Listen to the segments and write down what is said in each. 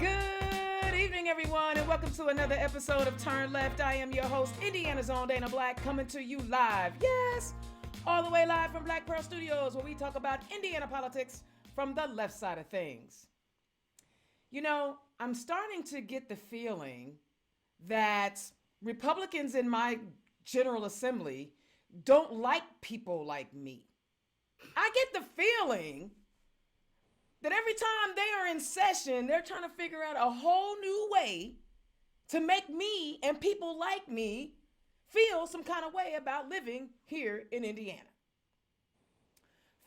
Good evening, everyone, and welcome to another episode of Turn Left. I am your host, Indiana's own Dana Black, coming to you live. Yes, all the way live from Black Pearl Studios, where we talk about Indiana politics from the left side of things. You know, I'm starting to get the feeling that Republicans in my General Assembly don't like people like me. I get the feeling that every time they are in session, they're trying to figure out a whole new way to make me and people like me feel some kind of way about living here in Indiana.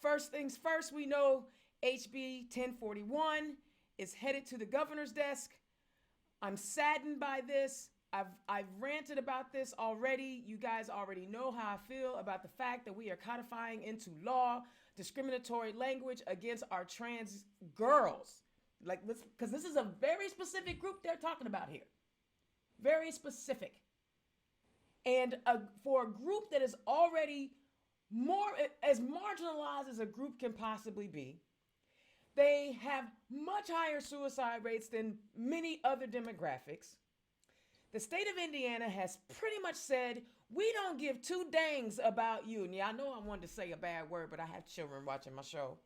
First things first, we know HB 1041 is headed to the governor's desk. I'm saddened by this. I've ranted about this already. You guys already know how I feel about the fact that we are codifying into law discriminatory language against our trans girls. Because this is a very specific group they're talking about here. Very specific. And for a group that is already more as marginalized as a group can possibly be, they have much higher suicide rates than many other demographics. The state of Indiana has pretty much said, we don't give two dangs about you. And yeah, I know I wanted to say a bad word, but I have children watching my show.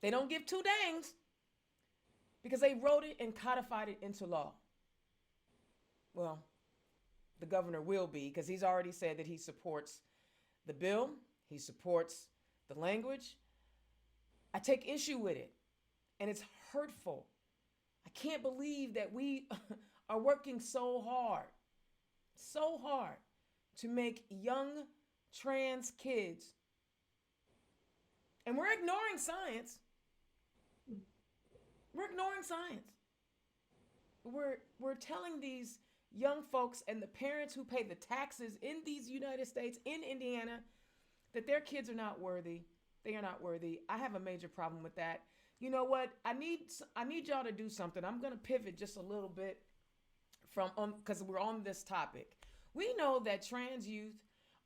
They don't give two dangs because they wrote it and codified it into law. Well, the governor will be, because he's already said that he supports the bill. He supports the language. I take issue with it, and it's hurtful. I can't believe that we are working so hard to make young trans kids, and we're ignoring science. We're ignoring science. We're telling these young folks and the parents who pay the taxes in these United States, in Indiana, that their kids are not worthy. They are not worthy. I have a major problem with that. You know what? I need y'all to do something. I'm going to pivot just a little bit because we're on this topic. We know that trans youth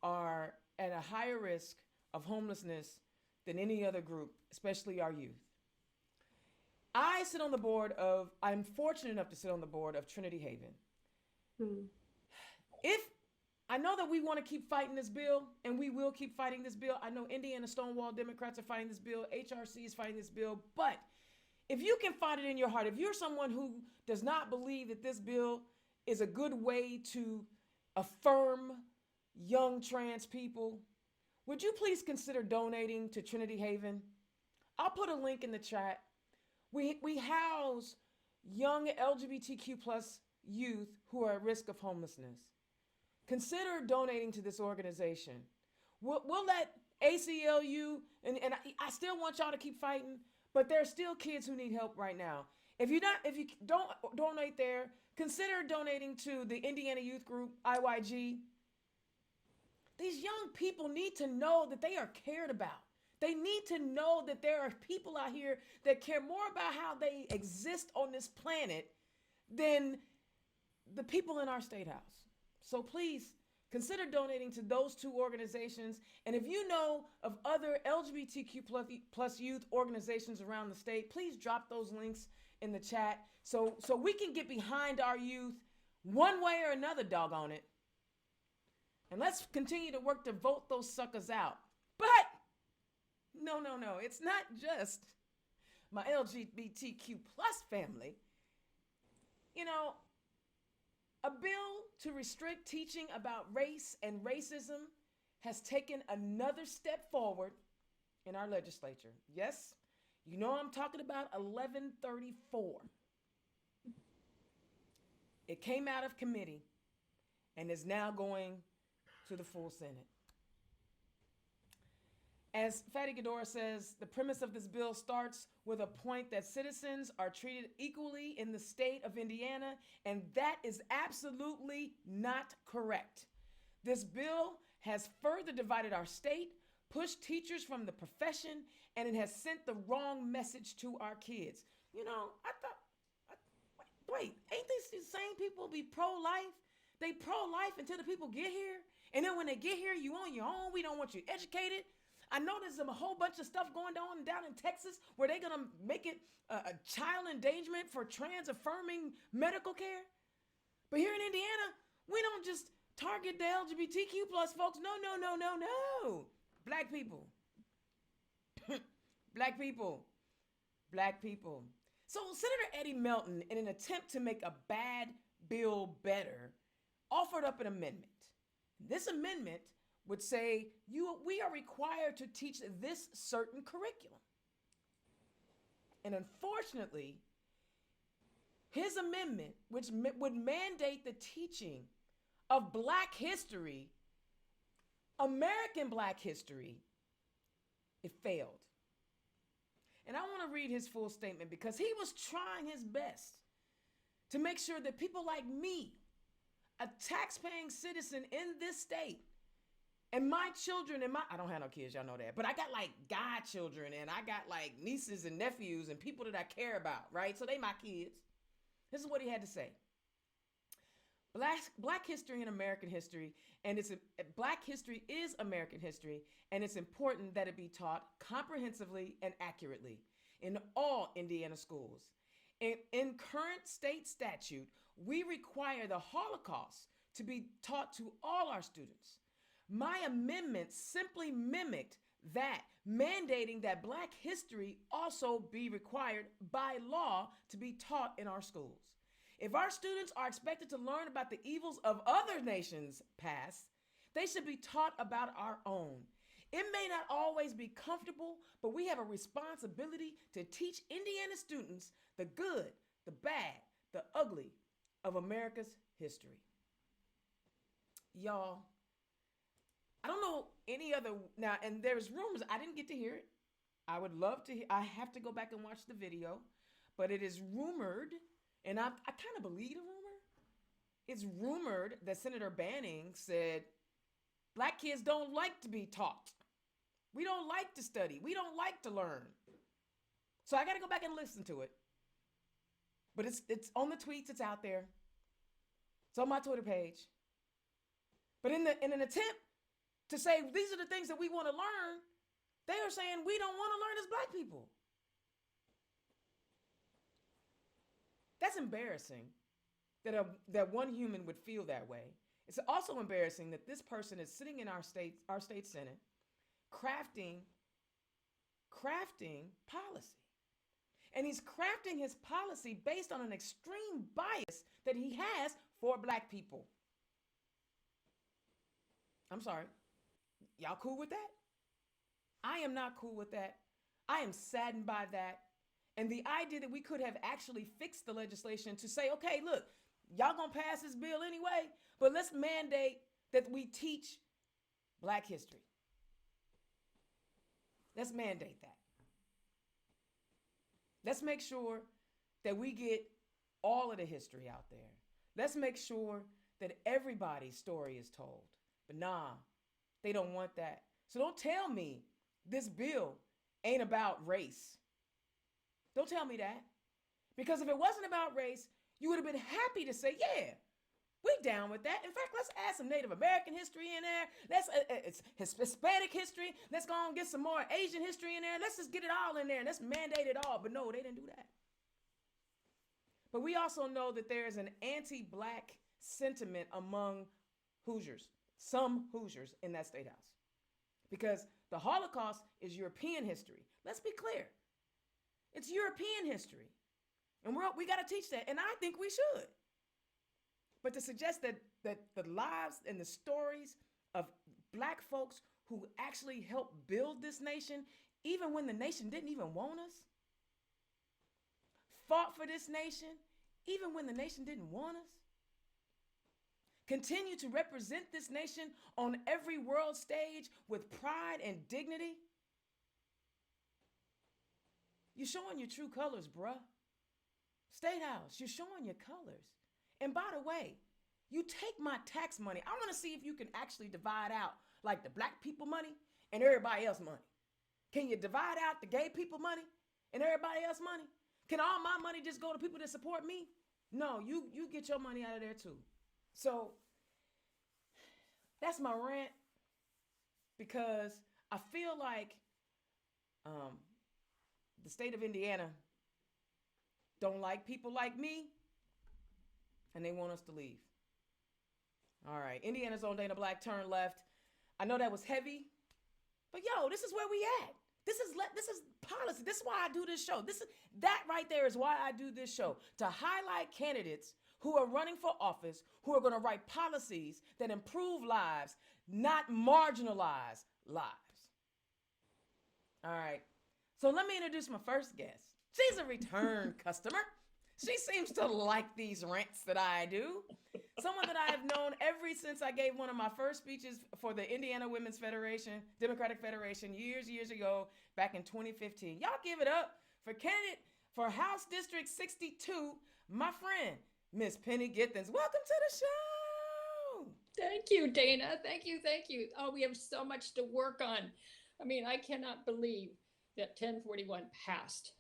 are at a higher risk of homelessness than any other group, especially our youth. I'm fortunate enough to sit on the board of Trinity Haven. If I know that we want to keep fighting this bill, and we will keep fighting this bill. I know Indiana Stonewall Democrats are fighting this bill. HRC is fighting this bill. But if you can find it in your heart, if you're someone who does not believe that this bill is a good way to affirm young trans people, would you please consider donating to Trinity Haven? I'll put a link in the chat. We house young LGBTQ plus youth who are at risk of homelessness. Consider donating to this organization. We'll let ACLU, and I still want y'all to keep fighting, but there are still kids who need help right now. If you don't donate there, consider donating to the Indiana Youth Group, IYG. These young people need to know that they are cared about. They need to know that there are people out here that care more about how they exist on this planet than the people in our state house. So please consider donating to those two organizations. And if you know of other LGBTQ plus youth organizations around the state, please drop those links in the chat so we can get behind our youth one way or another, doggone it. And let's continue to work to vote those suckers out. But no, it's not just my LGBTQ plus family. You know, a bill to restrict teaching about race and racism has taken another step forward in our legislature. Yes, you know I'm talking about 1134. It came out of committee and is now going to the full Senate. As Fatty Gadora says, the premise of this bill starts with a point that citizens are treated equally in the state of Indiana, and that is absolutely not correct. This bill has further divided our state, pushed teachers from the profession, and it has sent the wrong message to our kids. You know, wait, ain't these same people be pro-life? They pro-life until the people get here, and then when they get here, you on your own. We don't want you educated. I know there's a whole bunch of stuff going on down in Texas where they're going to make it a child endangerment for trans affirming medical care. But here in Indiana, we don't just target the LGBTQ plus folks. No, no, no, no, no. Black people. Black people. Black people. So Senator Eddie Melton, in an attempt to make a bad bill better, offered up an amendment. This amendment would say we are required to teach this certain curriculum. And unfortunately, his amendment, which would mandate the teaching of Black history, American Black history, it failed. And I want to read his full statement because he was trying his best to make sure that people like me, a tax-paying citizen in this state, and my children and I don't have no kids, y'all know that, but I got like godchildren and I got like nieces and nephews and people that I care about, right? So they my kids. This is what he had to say. Black history and American history, and Black history is American history, and it's important that it be taught comprehensively and accurately in all Indiana schools. In current state statute, we require the Holocaust to be taught to all our students. My amendment simply mimicked that, mandating that Black history also be required by law to be taught in our schools. If our students are expected to learn about the evils of other nations' past, they should be taught about our own. It may not always be comfortable, but we have a responsibility to teach Indiana students the good, the bad, the ugly of America's history. Y'all, I don't know any other, now, and there's rumors, I didn't get to hear it. I would love to I have to go back and watch the video, but it is rumored, and I kind of believe the rumor. It's rumored that Senator Banning said, Black kids don't like to be taught. We don't like to study. We don't like to learn. So I got to go back and listen to it. But it's on the tweets. It's out there. It's on my Twitter page. But in an attempt to say these are the things that we want to learn, they are saying we don't want to learn as Black people. That's embarrassing that one human would feel that way. It's also embarrassing that this person is sitting in our state Senate crafting policy. And he's crafting his policy based on an extreme bias that he has for Black people. I'm sorry. Y'all cool with that? I am not cool with that. I am saddened by that. And the idea that we could have actually fixed the legislation to say, okay, look, y'all gonna pass this bill anyway, but let's mandate that we teach Black history. Let's mandate that. Let's make sure that we get all of the history out there. Let's make sure that everybody's story is told. But nah, they don't want that. So don't tell me this bill ain't about race. Don't tell me that. Because if it wasn't about race, you would have been happy to say, yeah, we down with that. In fact, let's add some Native American history in there. Let's Hispanic history. Let's go and get some more Asian history in there. Let's just get it all in there and let's mandate it all. But no, they didn't do that. But we also know that there is an anti-Black sentiment among Hoosiers, some Hoosiers in that state house. Because the Holocaust is European history. Let's be clear. It's European history. And we got to teach that. And I think we should. But to suggest that the lives and the stories of Black folks who actually helped build this nation, even when the nation didn't even want us, fought for this nation, even when the nation didn't want us, continue to represent this nation on every world stage with pride and dignity, you're showing your true colors, bruh. State House, you're showing your colors. And by the way, you take my tax money. I want to see if you can actually divide out like the Black people money and everybody else money. Can you divide out the gay people money and everybody else money? Can all my money just go to people that support me? No, you get your money out of there too. So that's my rant, because I feel like um, the state of Indiana don't like people like me, and they want us to leave. All right, Indiana's own Dana Black turned left. I know that was heavy, but yo, this is where we at. This is policy. This is why I do this show. That right there is why I do this show, to highlight candidates who are running for office, who are going to write policies that improve lives, not marginalize lives. All right. So let me introduce my first guest. She's a return customer. She seems to like these rants that I do. Someone that I have known ever since I gave one of my first speeches for the Indiana Women's Federation, Democratic Federation, years ago, back in 2015. Y'all give it up for candidate for House District 62, my friend, Miss Penny Githens. Welcome to the show. Thank you, Dana. Thank you. Oh, we have so much to work on. I mean, I cannot believe that 1041 passed.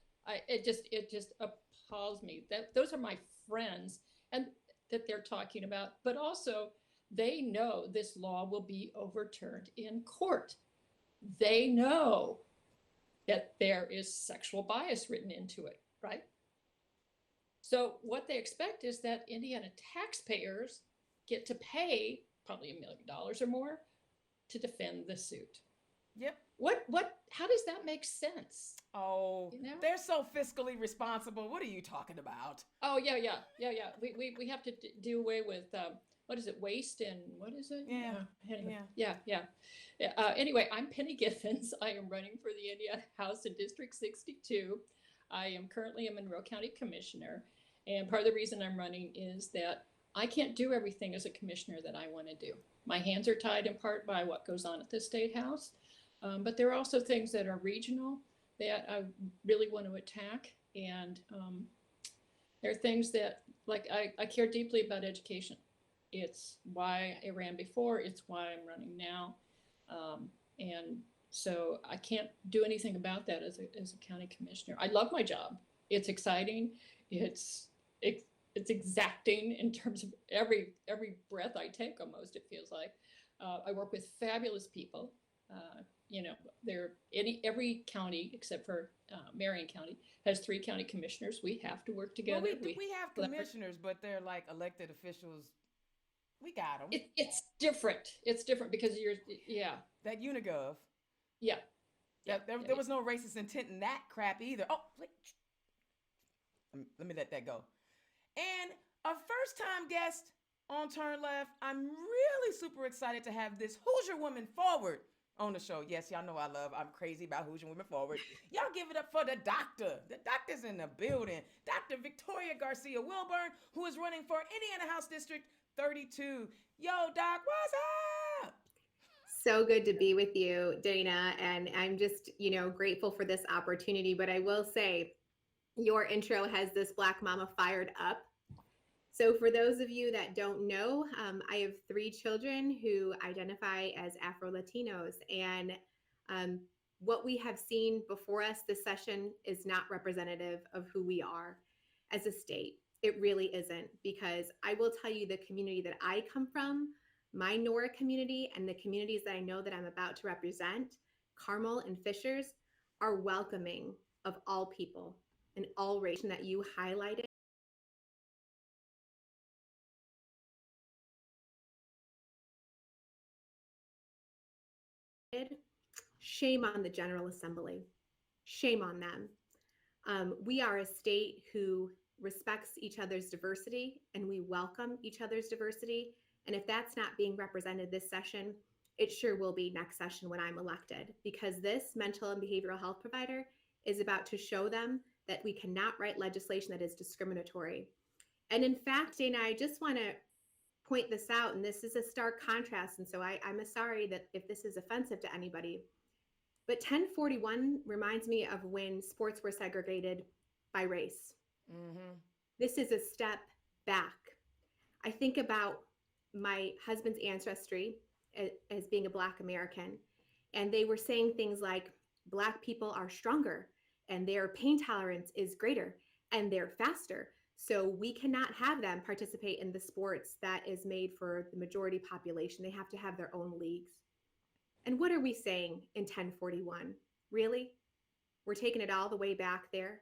It just appalls me that those are my friends and that they're talking about, but also they know this law will be overturned in court. They know that there is sexual bias written into it, right? So what they expect is that Indiana taxpayers get to pay probably $1 million or more to defend the suit. Yep. How does that make sense? Oh, you know? They're so fiscally responsible. What are you talking about? Oh, yeah. We have to do away with, what is it, waste and what is it? Yeah. Anyway, I'm Penny Githens. I am running for the Indiana House in District 62. I am currently a Monroe County Commissioner. And part of the reason I'm running is that I can't do everything as a commissioner that I want to do. My hands are tied in part by what goes on at the State House. But there are also things that are regional that I really want to attack. And there are things that, like, I care deeply about education. It's why I ran before. It's why I'm running now. And so I can't do anything about that as a county commissioner. I love my job. It's exciting. It's exacting in terms of every breath I take almost, it feels like. I work with fabulous people. Every county except for Marion County has 3 county commissioners. We have to work together. Well, we have commissioners, but they're like elected officials. We got them. It's different. It's different because that Unigov. Yeah. There was no racist intent in that crap either. Oh, let me let that go. And a first-time guest on Turn Left. I'm really super excited to have this Hoosier Woman Forward on the show. Yes, y'all know I'm crazy about Hoosier Women Forward. Y'all give it up for the doctor. The doctor's in the building. Dr. Victoria Garcia Wilburn, who is running for Indiana House District 32. Yo, Doc, what's up? So good to be with you, Dana. And I'm just, grateful for this opportunity. But I will say, your intro has this Black mama fired up. So for those of you that don't know, I have 3 children who identify as Afro-Latinos. And what we have seen before us this session is not representative of who we are as a state. It really isn't, because I will tell you the community that I come from, my Nora community, and the communities that I know that I'm about to represent, Carmel and Fishers, are welcoming of all people and all race that you highlighted. Shame on the General Assembly. Shame on them. We are a state who respects each other's diversity, and we welcome each other's diversity. And if that's not being represented this session, it sure will be next session when I'm elected, because this mental and behavioral health provider is about to show them that we cannot write legislation that is discriminatory. And in fact, Dana, I just want to point this out, and this is a stark contrast. And so I'm sorry that if this is offensive to anybody, but 1041 reminds me of when sports were segregated by race. Mm-hmm. This is a step back. I think about my husband's ancestry as being a Black American, and they were saying things like, Black people are stronger and their pain tolerance is greater and they're faster. So we cannot have them participate in the sports that is made for the majority population. They have to have their own leagues. And what are we saying in 1041? Really? We're taking it all the way back there.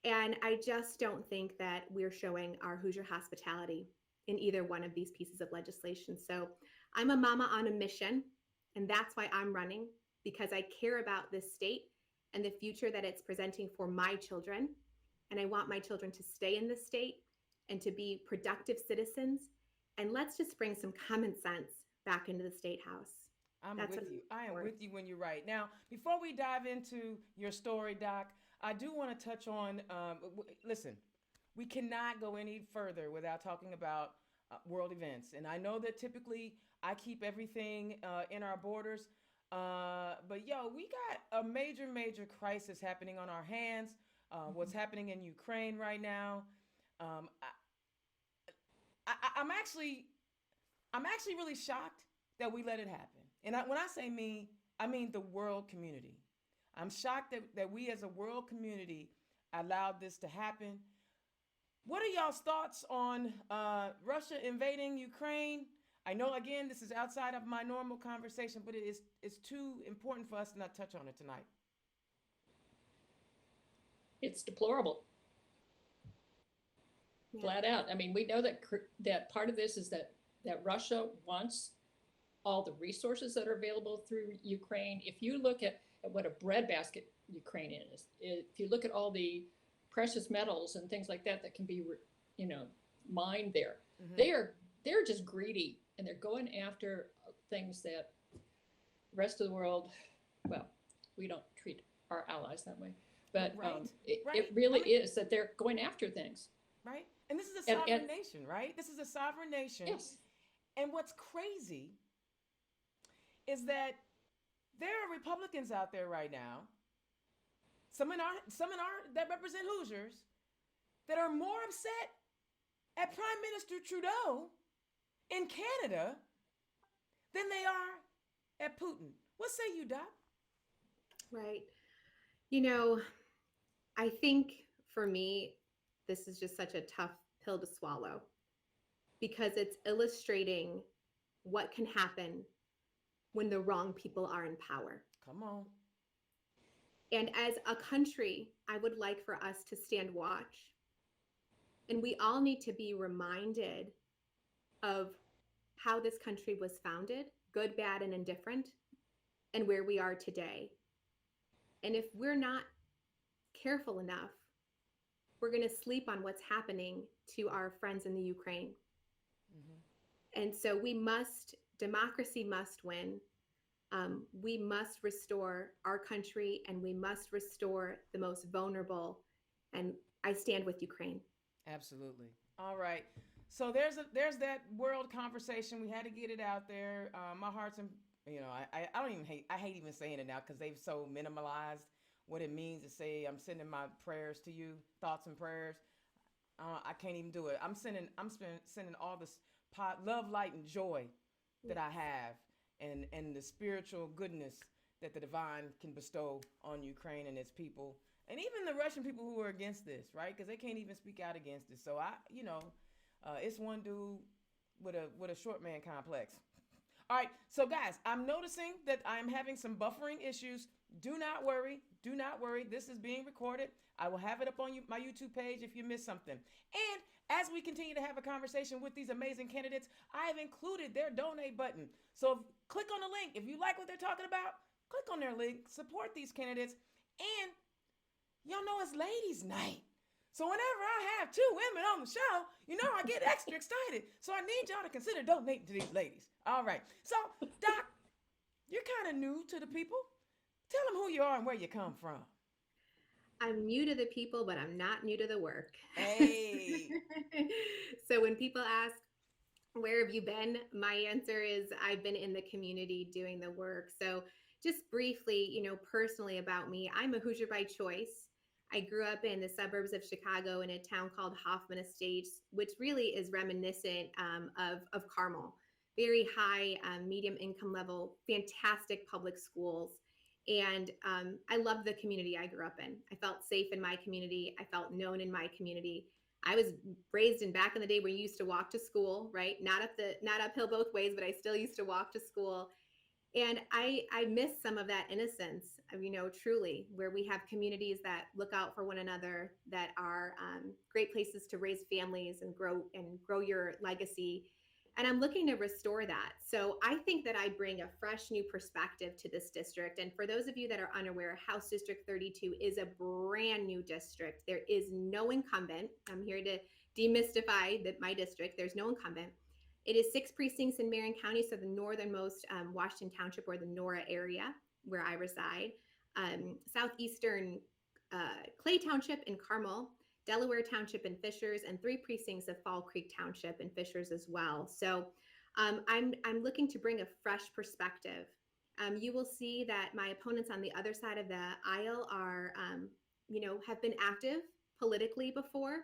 And I just don't think that we're showing our Hoosier hospitality in either one of these pieces of legislation. So I'm a mama on a mission, and that's why I'm running, because I care about this state and the future that it's presenting for my children. And I want my children to stay in this state and to be productive citizens. And let's just bring some common sense back into the state house. I'm with you. I am with you when you're right. Now, before we dive into your story, Doc, I do want to touch on, listen, we cannot go any further without talking about world events. And I know that typically I keep everything in our borders. But yo, we got a major crisis happening on our hands. What's happening in Ukraine right now. I'm actually really shocked that we let it happen. And when I say me, I mean the world community. I'm shocked that we as a world community allowed this to happen. What are y'all's thoughts on Russia invading Ukraine? I know, again, this is outside of my normal conversation, but it's too important for us to not touch on it tonight. It's deplorable. Yeah. Flat out. I mean, we know that part of this is that Russia wants all the resources that are available through Ukraine. If you look at what a breadbasket Ukraine is, if you look at all the precious metals and things like that can be, mined there, they're just greedy, and they're going after things that the rest of the world, well, we don't treat our allies that way, but it really is that they're going after things. Right. And this is a sovereign nation, right? This is a sovereign nation. Yes. And what's crazy is that there are Republicans out there right now, some in our that represent Hoosiers, that are more upset at Prime Minister Trudeau in Canada than they are at Putin. What say you, Doc? Right. I think for me, this is just such a tough pill to swallow, because it's illustrating what can happen when the wrong people are in power. Come on. And as a country, I would like for us to stand watch. And we all need to be reminded of how this country was founded, good, bad, and indifferent, and where we are today. And if we're not careful enough, we're going to sleep on what's happening to our friends in the Ukraine. Mm-hmm. And so democracy must win. We must restore our country, and we must restore the most vulnerable. And I stand with Ukraine. Absolutely. All right. So there's that world conversation. We had to get it out there. My heart's in, I hate even saying it now, because they've so minimalized what it means to say I'm sending my prayers to you, thoughts and prayers. I can't even do it. I'm sending all this love, light, and joy that I have, and the spiritual goodness that the divine can bestow on Ukraine and its people, and even the Russian people who are against this, right? Because they can't even speak out against it. So it's one dude with a short man complex. All right, so guys, I'm noticing that I'm having some buffering issues. Do not worry. This is being recorded. I will have it up on my YouTube page if you missed something. And as we continue to have a conversation with these amazing candidates, I have included their donate button. So click on the link. If you like what they're talking about, click on their link, support these candidates. And y'all know it's ladies' night. So whenever I have two women on the show, I get extra excited. So I need y'all to consider donating to these ladies. All right. So, Doc, you're kind of new to the people. Tell them who you are and where you come from. I'm new to the people, but I'm not new to the work. Hey. So when people ask, where have you been? My answer is I've been in the community doing the work. So just briefly, personally about me, I'm a Hoosier by choice. I grew up in the suburbs of Chicago in a town called Hoffman Estates, which really is reminiscent of Carmel. Very high, medium income level, fantastic public schools. And I loved the community I grew up in. I felt safe in my community. I felt known in my community. I was raised in back in the day where you used to walk to school, right? Not uphill both ways, but I still used to walk to school. And I miss some of that innocence, truly, where we have communities that look out for one another, that are great places to raise families and grow your legacy. And I'm looking to restore that. So I think that I bring a fresh new perspective to this district. And for those of you that are unaware, House District 32 is a brand new district. There is no incumbent. I'm here to demystify my district. There's no incumbent. It is 6 precincts in Marion County, so the northernmost Washington Township, or the Nora area where I reside, southeastern Clay Township in Carmel, Delaware Township and Fishers, and 3 precincts of Fall Creek Township and Fishers as well. So I'm looking to bring a fresh perspective. You will see that my opponents on the other side of the aisle are, have been active politically before.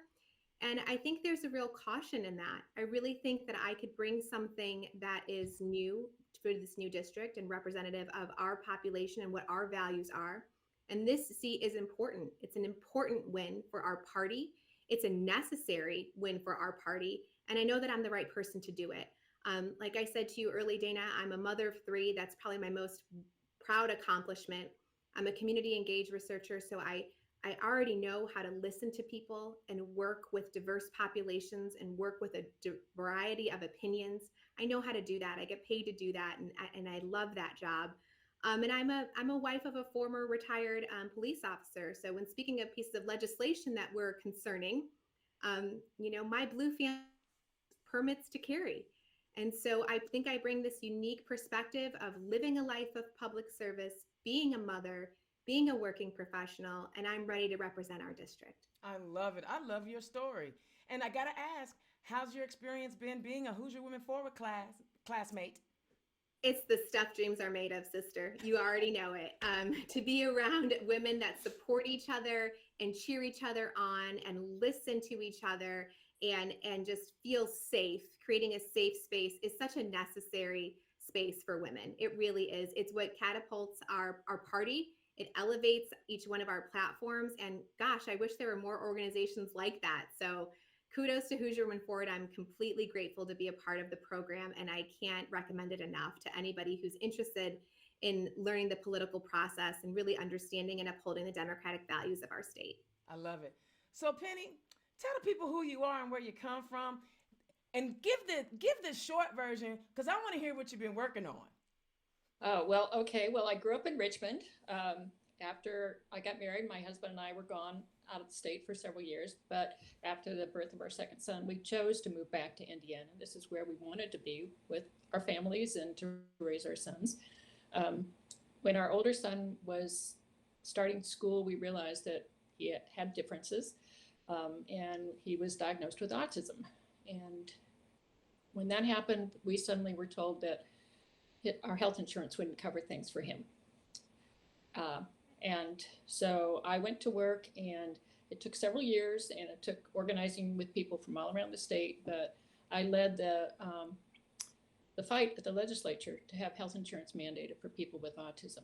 And I think there's a real caution in that. I really think that I could bring something that is new for this new district and representative of our population and what our values are. And this seat is important. It's an important win for our party. It's a necessary win for our party. And I know that I'm the right person to do it. Like I said to you early, Dana, I'm a mother of 3. That's probably my most proud accomplishment. I'm a community engaged researcher, so I already know how to listen to people and work with diverse populations and work with a variety of opinions. I know how to do that. I get paid to do that, and I love that job. And I'm a wife of a former retired police officer. So when speaking of pieces of legislation that were concerning, my blue family permits to carry. And so I think I bring this unique perspective of living a life of public service, being a mother, being a working professional, and I'm ready to represent our district. I love it. I love your story. And I got to ask, how's your experience been being a Hoosier Women Forward classmate? It's the stuff dreams are made of, sister. You already know it. To be around women that support each other and cheer each other on and listen to each other and just feel safe, creating a safe space is such a necessary space for women. It really is. It's what catapults our party. It elevates each one of our platforms. And gosh, I wish there were more organizations like that. So kudos to Hoosier Women Forward. I'm completely grateful to be a part of the program, and I can't recommend it enough to anybody who's interested in learning the political process and really understanding and upholding the democratic values of our state. I love it. So Penny, tell the people who you are and where you come from, and give the short version, because I want to hear what you've been working on. Oh, well, okay. Well, I grew up in Richmond. After I got married, my husband and I were gone out of the state for several years. But after the birth of our second son, we chose to move back to Indiana. This is where we wanted to be with our families and to raise our sons. When our older son was starting school, we realized that he had differences, and he was diagnosed with autism. And when that happened, we suddenly were told that our health insurance wouldn't cover things for him. And so I went to work, and it took several years, and it took organizing with people from all around the state, but I led the fight at the legislature to have health insurance mandated for people with autism.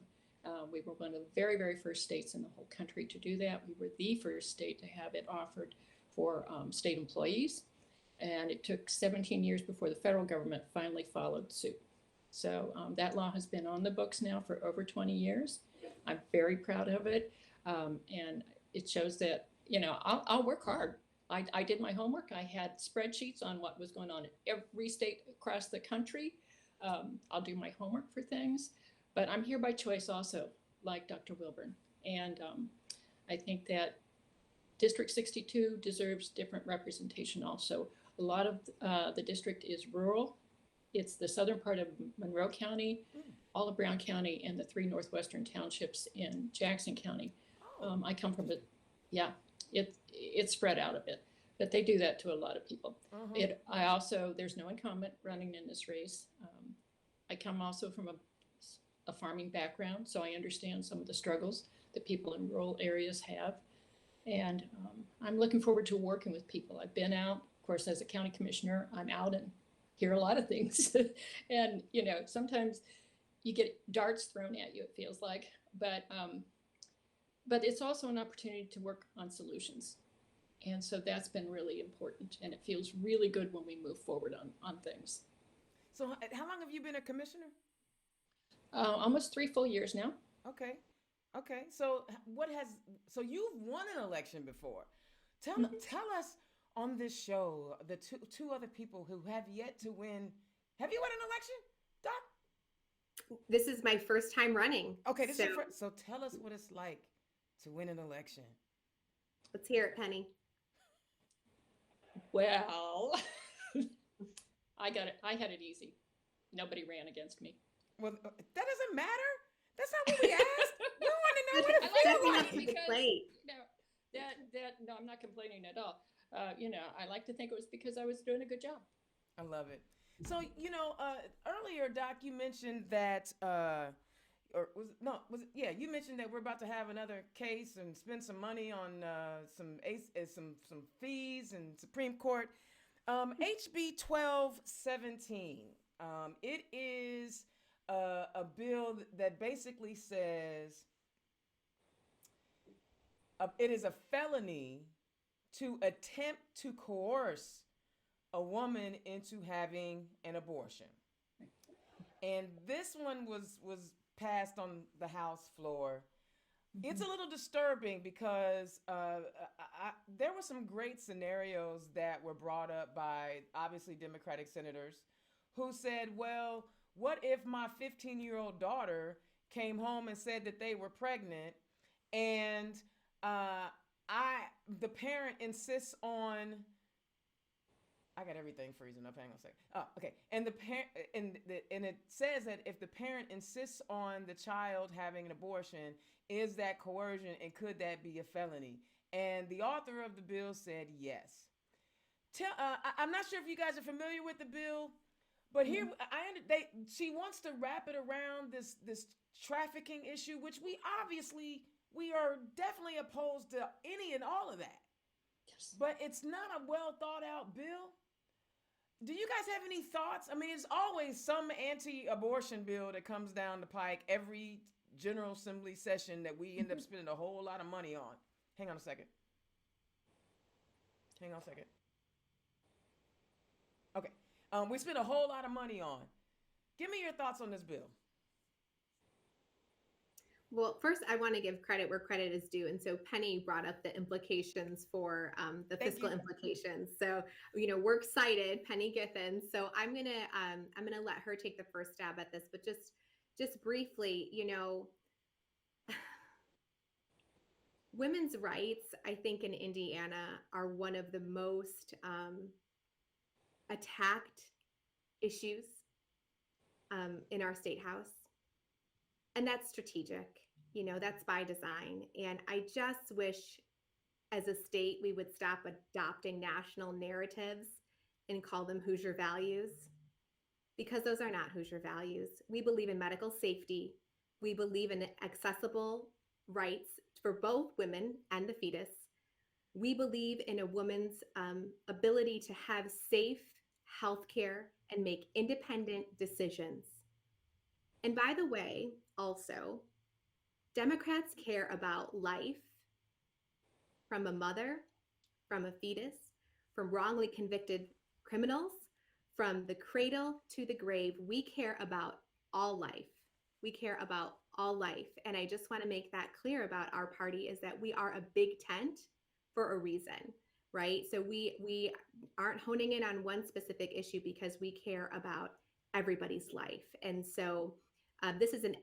We were one of the very, very first states in the whole country to do that. We were the first state to have it offered for state employees, and it took 17 years before the federal government finally followed suit. So that law has been on the books now for over 20 years. I'm very proud of it. And it shows that, I'll work hard. I did my homework. I had spreadsheets on what was going on in every state across the country. I'll do my homework for things. But I'm here by choice also, like Dr. Wilburn. And I think that District 62 deserves different representation also. A lot of the district is rural. It's the southern part of Monroe County, all of Brown County, and the 3 northwestern townships in Jackson County. I come from it's spread out a bit, but they do that to a lot of people. There's no incumbent running in this race. I come also from a farming background, so I understand some of the struggles that people in rural areas have. And I'm looking forward to working with people. I've been out, of course, as a county commissioner, I'm out and hear a lot of things. And, sometimes you get darts thrown at you, it feels like, but it's also an opportunity to work on solutions. And so that's been really important, and it feels really good when we move forward on things. So how long have you been a commissioner? Almost 3 full years now. Okay. Okay. So so you've won an election before. Tell us on this show the two other people who have yet to win. Have you won an election, Doc? This is my first time running. Okay, so tell us what it's like to win an election. Let's hear it, Penny. Well, I got it. I had it easy. Nobody ran against me. Well, that doesn't matter. That's not what we asked. We want to know what it feels like. Because no, I'm not complaining at all. I like to think it was because I was doing a good job. I love it. So, earlier, Doc, you mentioned that, you mentioned that we're about to have another case and spend some money on some fees in Supreme Court. HB 1217. It is a bill that basically says it is a felony to attempt to coerce a woman into having an abortion. And this one was passed on the House floor. Mm-hmm. It's a little disturbing because there were some great scenarios that were brought up by obviously Democratic senators who said, well, what if my 15-year-old daughter came home and said that they were pregnant and the parent insists on, I got everything freezing up. Hang on a second. Oh, okay. And the parent and it says that if the parent insists on the child having an abortion, is that coercion and could that be a felony? And the author of the bill said yes. I'm not sure if you guys are familiar with the bill, but here she wants to wrap it around this trafficking issue, which we are definitely opposed to any and all of that. Yes. But it's not a well thought out bill. Do you guys have any thoughts? I mean, it's always some anti-abortion bill that comes down the pike every General Assembly session that we end up spending a whole lot of money on. Hang on a second. Okay. We spend a whole lot of money on. Give me your thoughts on this bill. Well, first, I want to give credit where credit is due. And so Penny brought up the implications for the fiscal implications. So, we're excited, Penny Githens. So I'm gonna let her take the first stab at this. But just briefly, women's rights, I think in Indiana are one of the most attacked issues in our state house. And that's strategic, that's by design. And I just wish as a state, we would stop adopting national narratives and call them Hoosier values, because those are not Hoosier values. We believe in medical safety. We believe in accessible rights for both women and the fetus. We believe in a woman's ability to have safe healthcare and make independent decisions. And by the way, also, Democrats care about life from a mother, from a fetus, from wrongly convicted criminals, from the cradle to the grave. We care about all life. We care about all life. And I just want to make that clear about our party, is that we are a big tent for a reason, right? So we aren't honing in on one specific issue because we care about everybody's life. And so this is an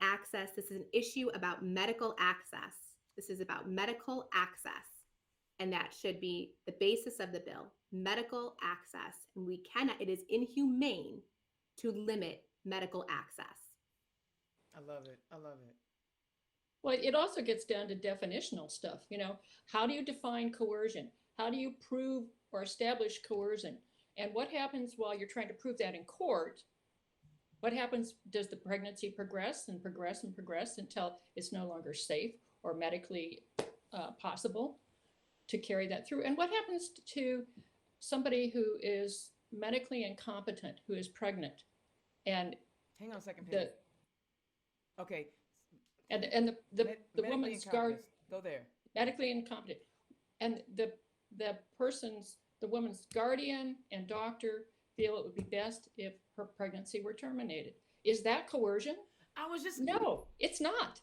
issue about medical access. This is about medical access. And that should be the basis of the bill, medical access. And it is inhumane to limit medical access. I love it. Well, it also gets down to definitional stuff. How do you define coercion? How do you prove or establish coercion? And what happens while you're trying to prove that in court? What happens? Does the pregnancy progress and progress and progress until it's no longer safe or medically possible to carry that through? And what happens to somebody who is medically incompetent, who is pregnant? And hang on a second, Penny. Okay. And the woman's guard, go there. Medically incompetent, and the woman's guardian and doctor feel it would be best if her pregnancy were terminated. Is that coercion? I was just No, it's not.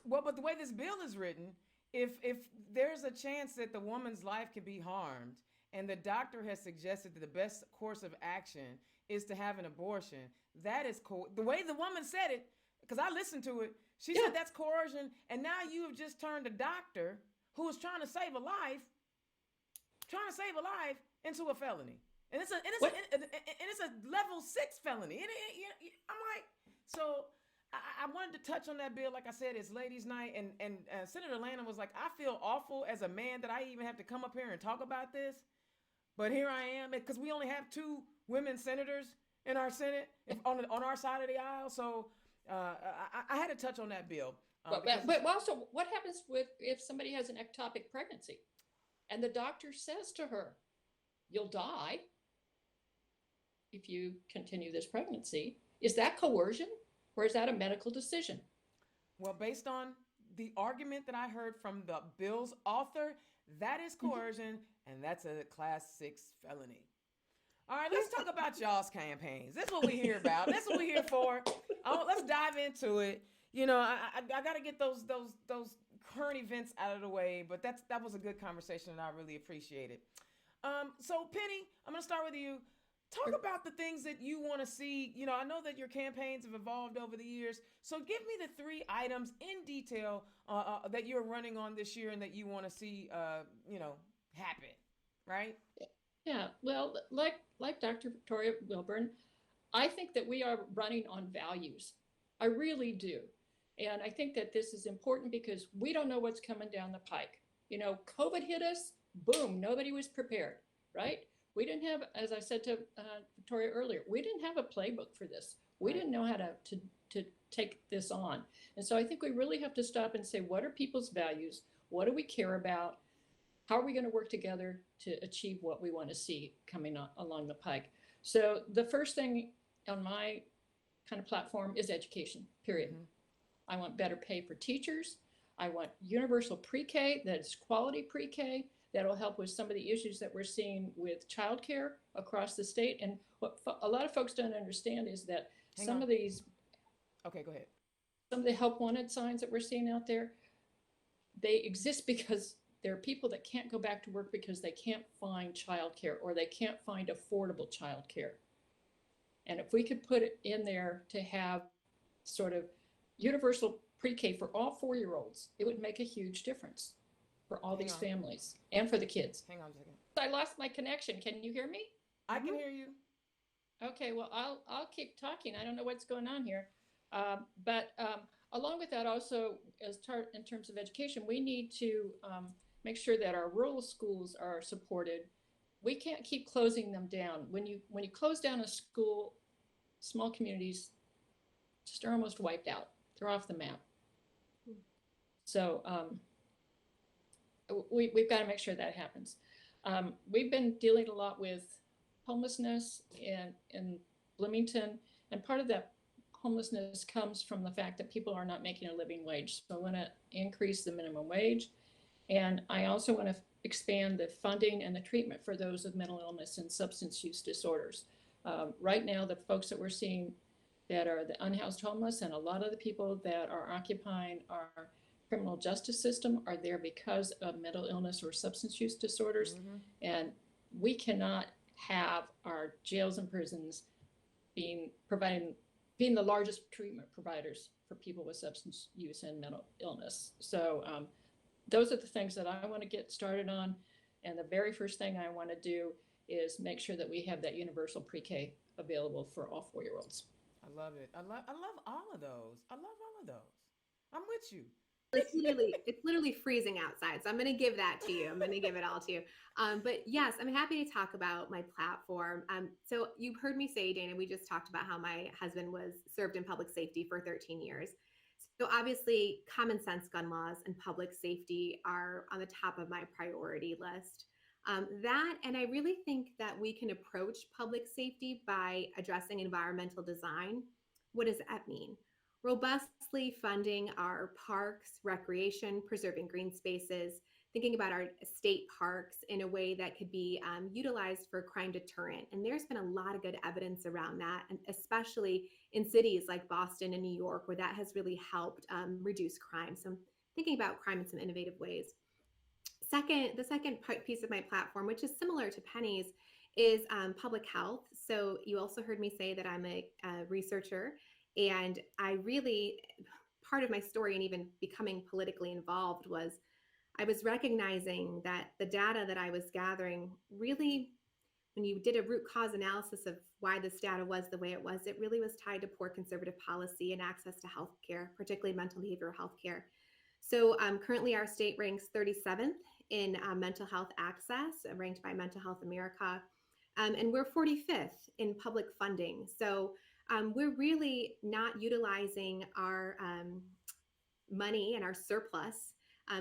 well, but the way this bill is written, if there's a chance that the woman's life could be harmed, and the doctor has suggested that the best course of action is to have an abortion, that is the way the woman said it, because I listened to it. She Yeah. said that's coercion, and now you have just turned a doctor who is trying to save a life, into a felony, and it's a level 6 felony. I'm like, so I wanted to touch on that bill. Like I said, it's ladies' night, and Senator Lanham was like, I feel awful as a man that I even have to come up here and talk about this, but here I am, because we only have 2 women senators in our Senate on our side of the aisle. So I had to touch on that bill. But also, what happens if somebody has an ectopic pregnancy, and the doctor says to her, "You'll die if you continue this pregnancy"? Is that coercion, or is that a medical decision? Well, based on the argument that I heard from the bill's author, that is coercion, and that's a class 6 felony. All right, let's talk about y'all's campaigns. This is what we hear about. That's what we're here for. Let's dive into it. You know, I got to get those current events out of the way, but that was a good conversation, and I really appreciate it. So Penny, I'm gonna start with you. Talk about the things that you want to see. You know, I know that your campaigns have evolved over the years. So give me the 3 items in detail that you're running on this year and that you want to see, happen, right? Yeah, well, like Dr. Victoria Wilburn, I think that we are running on values. I really do. And I think that this is important because we don't know what's coming down the pike. You know, COVID hit us, boom, nobody was prepared, right? We didn't have, as I said to Victoria earlier, we didn't have a playbook for this. We didn't know how to take this on. And so I think we really have to stop and say, what are people's values? What do we care about? How are we going to work together to achieve what we want to see coming along the pike? So the first thing on my kind of platform is education, period. Mm-hmm. I want better pay for teachers. I want universal pre-K, that is quality pre-K. That'll help with some of the issues that we're seeing with childcare across the state. And what a lot of folks don't understand is that some of these, okay, go ahead. Some of the help wanted signs that we're seeing out there, they exist because there are people that can't go back to work because they can't find childcare or they can't find affordable childcare. And if we could put it in there to have sort of universal pre-K for all 4-year-olds, it would make a huge difference for all these families and for the kids. Hang on a second. I lost my connection. Can you hear me? I can hear you. Okay, well, I'll keep talking. I don't know what's going on here. But along with that, also, in terms of education, we need to make sure that our rural schools are supported. We can't keep closing them down. When you close down a school, small communities just are almost wiped out. They're off the map. So we've got to make sure that happens. We've been dealing a lot with homelessness in Bloomington, and part of that homelessness comes from the fact that people are not making a living wage. So I want to increase the minimum wage. And I also want to expand the funding and the treatment for those with mental illness and substance use disorders. Right now, the folks that we're seeing that are the unhoused homeless and a lot of the people that are occupying our criminal justice system are there because of mental illness or substance use disorders. Mm-hmm. And we cannot have our jails and prisons being the largest treatment providers for people with substance use and mental illness. So those are the things that I want to get started on. And the very first thing I want to do is make sure that we have that universal pre-K available for all 4-year-olds. I love it. I love all of those. I love all of those. I'm with you. It's literally freezing outside. So I'm going to give that to you. I'm going to give it all to you. But yes, I'm happy to talk about my platform. So you've heard me say, Dana, we just talked about how my husband was served in public safety for 13 years. So obviously common sense gun laws and public safety are on the top of my priority list. And I really think that we can approach public safety by addressing environmental design. What does that mean? Robustly funding our parks, recreation, preserving green spaces, thinking about our state parks in a way that could be utilized for crime deterrent. And there's been a lot of good evidence around that, and especially in cities like Boston and New York, where that has really helped reduce crime. So I'm thinking about crime in some innovative ways. The second piece of my platform, which is similar to Penny's, is public health. So you also heard me say that I'm a researcher, and I really, part of my story and even becoming politically involved was I was recognizing that the data that I was gathering really, when you did a root cause analysis of why this data was the way it really was tied to poor conservative policy and access to healthcare, particularly mental behavioral health care. So currently our state ranks 37th in mental health access, ranked by Mental Health America. And we're 45th in public funding. So we're really not utilizing our money and our surplus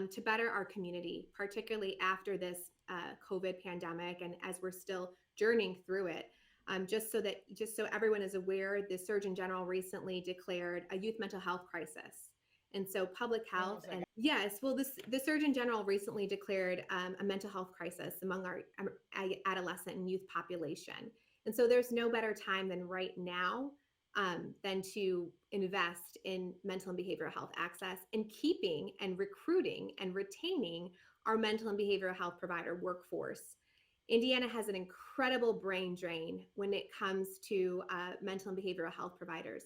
to better our community, particularly after this COVID pandemic and as we're still journeying through it. Just so everyone is aware, the Surgeon General recently declared a youth mental health crisis. And so public health and yes, well, the Surgeon General recently declared a mental health crisis among our adolescent and youth population. And so there's no better time than right now than to invest in mental and behavioral health access and keeping and recruiting and retaining our mental and behavioral health provider workforce. Indiana has an incredible brain drain when it comes to mental and behavioral health providers.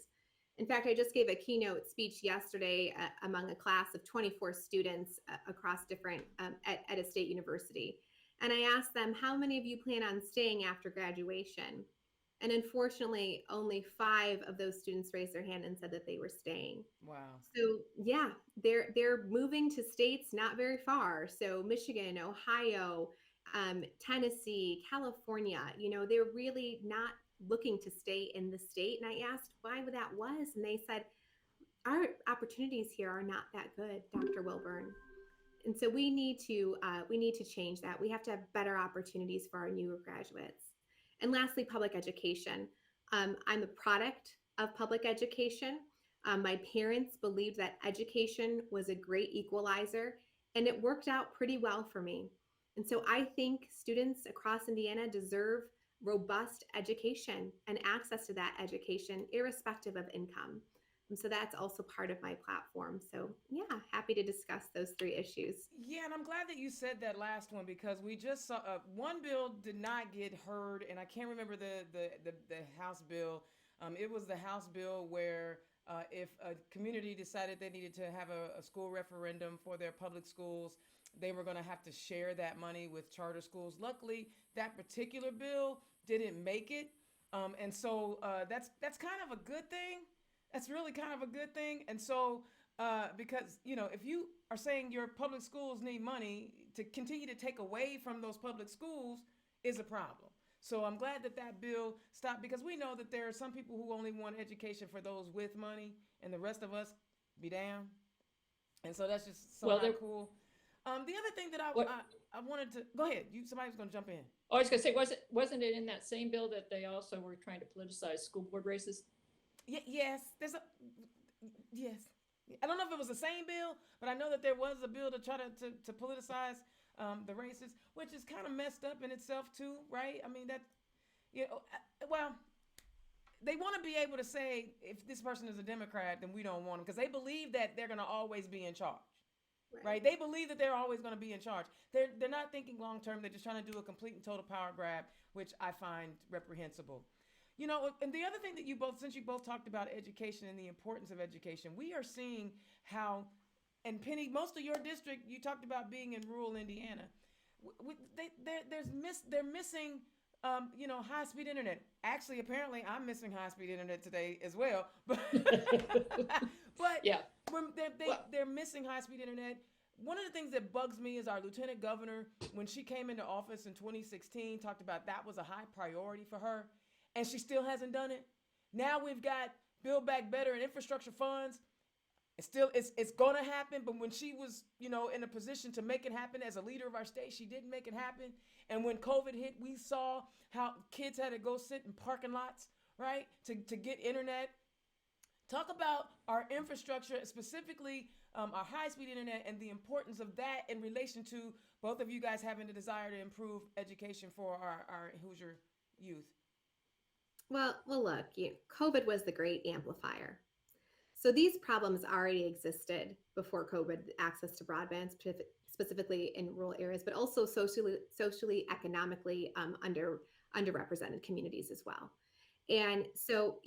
In fact, I just gave a keynote speech yesterday among a class of 24 students across different at a state university. And I asked them, how many of you plan on staying after graduation? And unfortunately, only 5 of those students raised their hand and said that they were staying. Wow. So yeah, they're moving to states not very far. So Michigan, Ohio, Tennessee, California, they're really not looking to stay in the state. And I asked why that was, and they said, our opportunities here are not that good, Dr. Wilburn. And so we need to change that. We have to have better opportunities for our newer graduates. And lastly, public education. I'm a product of public education. My parents believed that education was a great equalizer, and it worked out pretty well for me. And so I think students across Indiana deserve robust education and access to that education, irrespective of income. And so that's also part of my platform. So yeah, happy to discuss those 3 issues. Yeah, and I'm glad that you said that last one, because we just saw one bill did not get heard, and I can't remember the House bill. It was the House bill where if a community decided they needed to have a school referendum for their public schools, they were going to have to share that money with charter schools. Luckily, that particular bill didn't make it, and so that's kind of a good thing. That's really kind of a good thing. And so because if you are saying your public schools need money, to continue to take away from those public schools is a problem. So I'm glad that bill stopped, because we know that there are some people who only want education for those with money, and the rest of us be damned. And so that's just so not cool. The other thing that I wanted to go ahead. Somebody was going to jump in. Oh, I was going to say, wasn't it in that same bill that they also were trying to politicize school board races? Yes. Yes. I don't know if it was the same bill, but I know that there was a bill to try to politicize the races, which is kind of messed up in itself too, right? I mean well, they want to be able to say if this person is a Democrat, then we don't want them, because they believe that they're going to always be in charge. Right? They believe that they're always going to be in charge. They're not thinking long term. They're just trying to do a complete and total power grab, which I find reprehensible. And the other thing that since you both talked about education and the importance of education, we are seeing how, and Penny, most of your district, you talked about being in rural Indiana. They're missing, high-speed internet. Actually, apparently, I'm missing high-speed internet today as well. But yeah, when they're missing high-speed internet. One of the things that bugs me is our lieutenant governor, when she came into office in 2016, talked about that was a high priority for her, and she still hasn't done it. Now we've got Build Back Better and infrastructure funds. It's going to happen, but when she was, in a position to make it happen as a leader of our state, she didn't make it happen. And when COVID hit, we saw how kids had to go sit in parking lots, right, to get internet. Talk about our infrastructure, specifically our high-speed internet, and the importance of that in relation to both of you guys having the desire to improve education for our Hoosier youth? Well, look, COVID was the great amplifier. So these problems already existed before COVID, access to broadband, specifically in rural areas, but also socially, economically underrepresented communities as well. And so,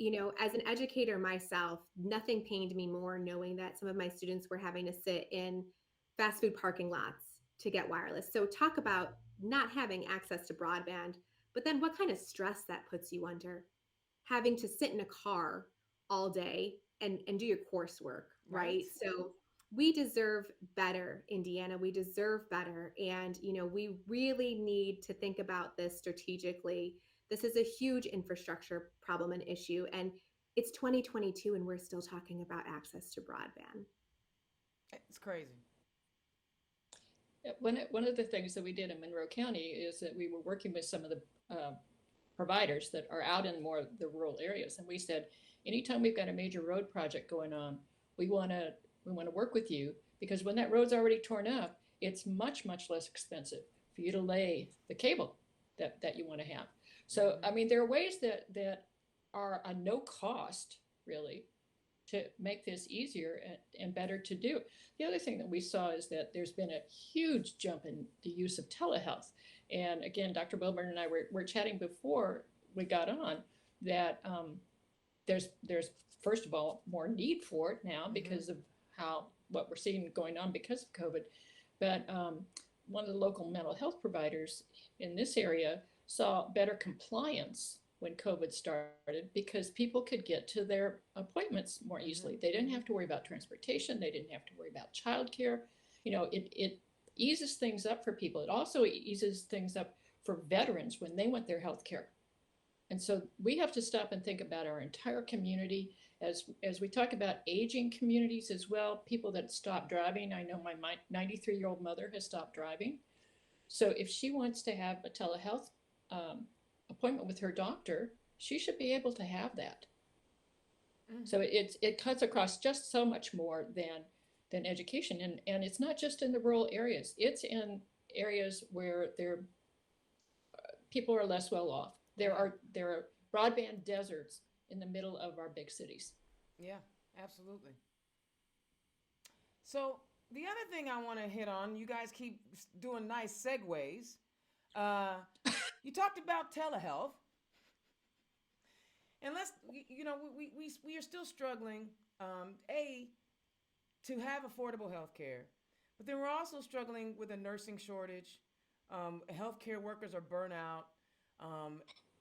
as an educator myself, nothing pained me more knowing that some of my students were having to sit in fast food parking lots to get wireless. So talk about not having access to broadband, but then what kind of stress that puts you under, having to sit in a car all day and do your coursework, right? So we deserve better, Indiana. We deserve better. And, we really need to think about this strategically. This is a huge infrastructure problem and issue. And it's 2022 and we're still talking about access to broadband. It's crazy. One of the things that we did in Monroe County is that we were working with some of the providers that are out in more of the rural areas. And we said, anytime we've got a major road project going on, we want to work with you, because when that road's already torn up, it's much, much less expensive for you to lay the cable that you want to have. So, I mean, there are ways that are a no cost, really, to make this easier and better to do. The other thing that we saw is that there's been a huge jump in the use of telehealth. And again, Dr. Wilburn and I were chatting before we got on that there's first of all more need for it now because of what we're seeing going on because of COVID. But one of the local mental health providers in this area saw better compliance when COVID started because people could get to their appointments more easily. They didn't have to worry about transportation. They didn't have to worry about childcare. It eases things up for people. It also eases things up for veterans when they want their health care. And so we have to stop and think about our entire community as we talk about aging communities as well, people that stop driving. I know my 93-year-old mother has stopped driving. So if she wants to have a telehealth appointment with her doctor, she should be able to have that. So it cuts across just so much more than education. And it's not just in the rural areas. It's in areas where people are less well off. There are broadband deserts in the middle of our big cities. Yeah, absolutely. So the other thing I want to hit on, you guys keep doing nice segues. You talked about telehealth, and we are still struggling, to have affordable health care, but then we're also struggling with a nursing shortage. Healthcare workers are burnt out,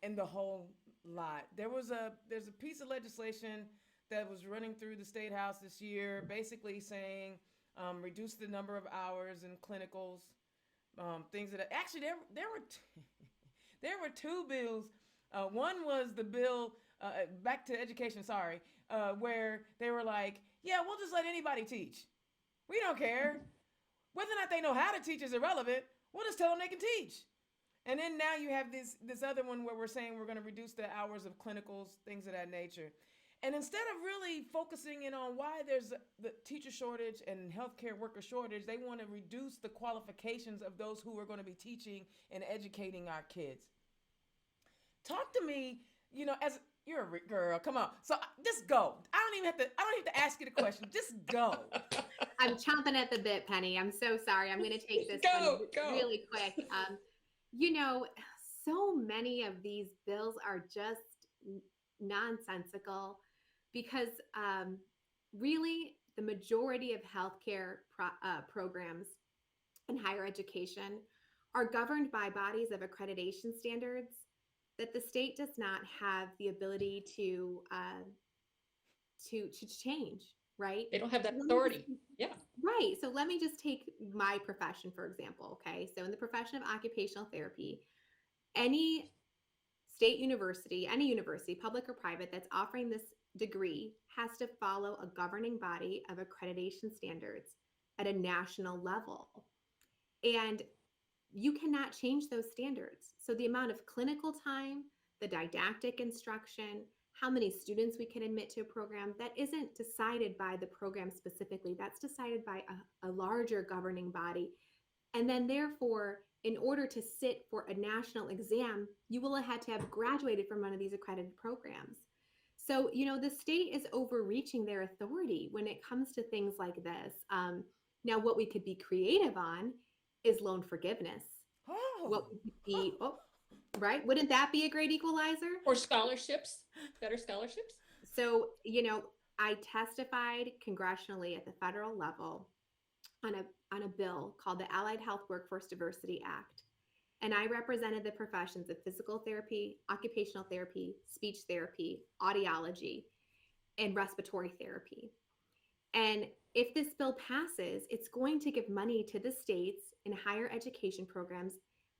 and the whole lot. There's a piece of legislation that was running through the State House this year, basically saying reduce the number of hours in clinicals, things that actually there were two bills. One was the bill back to education, where they were like, yeah, we'll just let anybody teach. We don't care. Whether or not they know how to teach is irrelevant. We'll just tell them they can teach. And then now you have this other one where we're saying we're going to reduce the hours of clinicals, things of that nature. And instead of really focusing in on why there's the teacher shortage and healthcare worker shortage, they want to reduce the qualifications of those who are going to be teaching and educating our kids. Talk to me, as you're a girl, come on. So just go. I don't even have to ask you the question. Just go. I'm chomping at the bit, Penny. I'm so sorry. I'm going to take this go. really quick. So many of these bills are just nonsensical because really the majority of healthcare programs in higher education are governed by bodies of accreditation standards that the state does not have the ability to change, right? They don't have that authority. Yeah. Right. So let me just take my profession, for example. Okay. So in the profession of occupational therapy, any state university, any university, public or private, that's offering this degree has to follow a governing body of accreditation standards at a national level. And you cannot change those standards. So the amount of clinical time, the didactic instruction, how many students we can admit to a program, that isn't decided by the program specifically. That's decided by a larger governing body. And then therefore, in order to sit for a national exam, you will have had to have graduated from one of these accredited programs. So, the state is overreaching their authority when it comes to things like this. Now, what we could be creative on is loan forgiveness. What we could be, right? Wouldn't that be a great equalizer? Or scholarships, better scholarships. So, I testified congressionally at the federal level on a bill called the Allied Health Workforce Diversity Act. And I represented the professions of physical therapy, occupational therapy, speech therapy, audiology, and respiratory therapy. And if this bill passes, it's going to give money to the states in higher education programs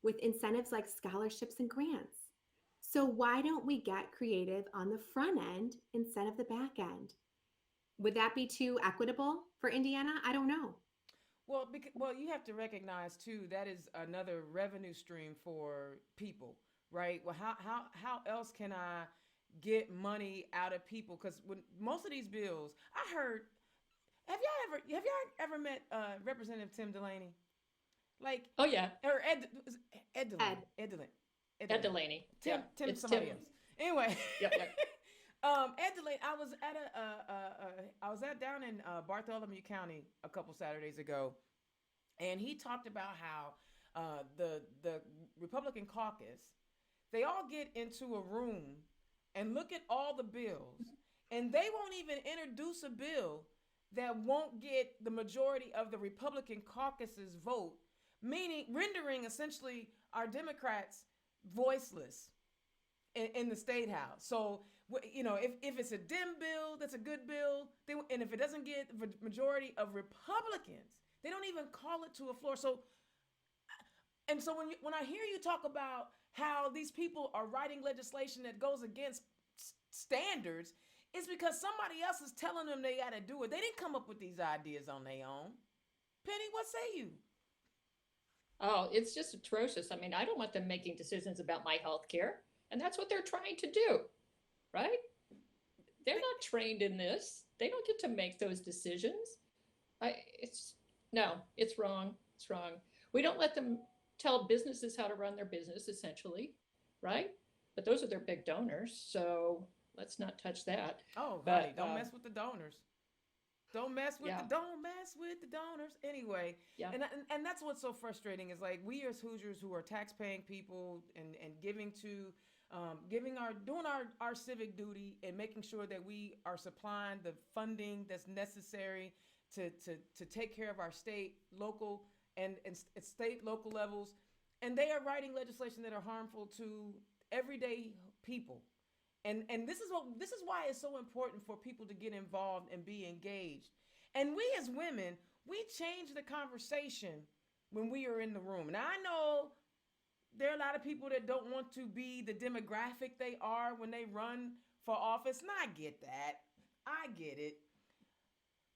with incentives like scholarships and grants. So why don't we get creative on the front end instead of the back end? Would that be too equitable for Indiana? I don't know. Well, you have to recognize too that is another revenue stream for people, right? Well, how else can I get money out of people? Because when most of these bills, I heard, have y'all ever met Representative Tim Delaney? Like, oh yeah, or Ed Delaney. Ed Delaney. Tim it's somebody Tim. else. Anyway. Yep. Ed Delaney, I was at down in Bartholomew County a couple Saturdays ago, and he talked about how the Republican caucus, they all get into a room and look at all the bills, and they won't even introduce a bill that won't get the majority of the Republican caucus's vote, meaning rendering essentially our Democrats voiceless in the state house. So, if it's a Dem bill, that's a good bill. And if it doesn't get the majority of Republicans, they don't even call it to a floor. So, and so when I hear you talk about how these people are writing legislation that goes against standards, it's because somebody else is telling them they got to do it. They didn't come up with these ideas on their own. Penny, what say you? Oh, it's just atrocious. I mean, I don't want them making decisions about my health care. And that's what they're trying to do, right? They're not trained in this. They don't get to make those decisions. It's wrong. It's wrong. We don't let them tell businesses how to run their business, essentially, right? But those are their big donors, so let's not touch that. Oh, honey, don't mess with the donors. Don't mess with the donors. Anyway, yeah. And that's what's so frustrating is like we as Hoosiers who are tax-paying people and giving to doing our civic duty and making sure that we are supplying the funding that's necessary to take care of our state, local, and state, local levels. And they are writing legislation that are harmful to everyday people. And this is why it's so important for people to get involved and be engaged. And we as women, we change the conversation when we are in the room. And I know there are a lot of people that don't want to be the demographic they are when they run for office. And I get that. I get it.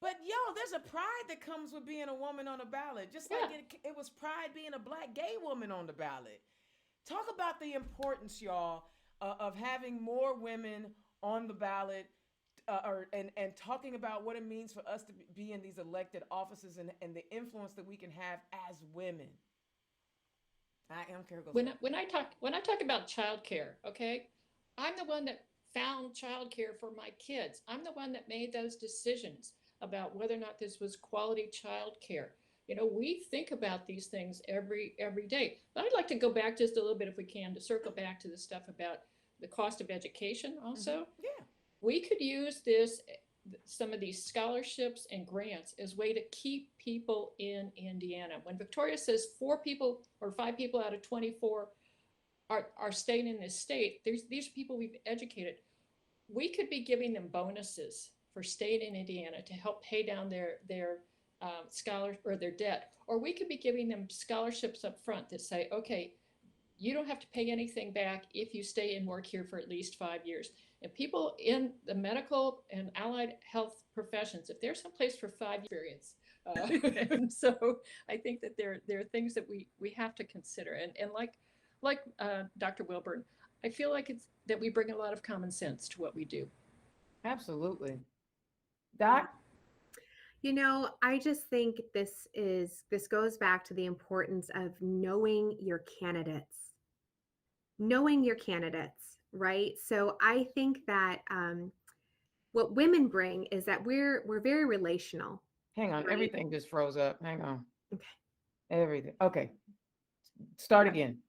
But there's a pride that comes with being a woman on a ballot. Just like it was pride being a Black gay woman on the ballot. Talk about the importance, y'all, of having more women on the ballot and talking about what it means for us to be in these elected offices and the influence that we can have as women. When I talk about childcare, okay, I'm the one that found childcare for my kids. I'm the one that made those decisions about whether or not this was quality childcare. We think about these things every day. But I'd like to go back just a little bit, if we can, to circle back to the stuff about the cost of education also. Mm-hmm. Yeah. We could use some of these scholarships and grants as a way to keep people in Indiana. When Victoria says 4 people or 5 people out of 24 are staying in this state, these are people we've educated. We could be giving them bonuses for staying in Indiana to help pay down their scholar or their debt. Or we could be giving them scholarships up front that say, okay, you don't have to pay anything back if you stay and work here for at least 5 years. And people in the medical and allied health professions, if there's someplace for 5 experience. And so I think that there are things that we have to consider. And like Dr. Wilburn, I feel like it's that we bring a lot of common sense to what we do. Absolutely. Doc? I just think this goes back to the importance of knowing your candidates. Knowing your candidates, right? So I think that what women bring is that we're very relational. Hang on, right? everything just froze up. Hang on. Okay. Everything. Okay. Start again.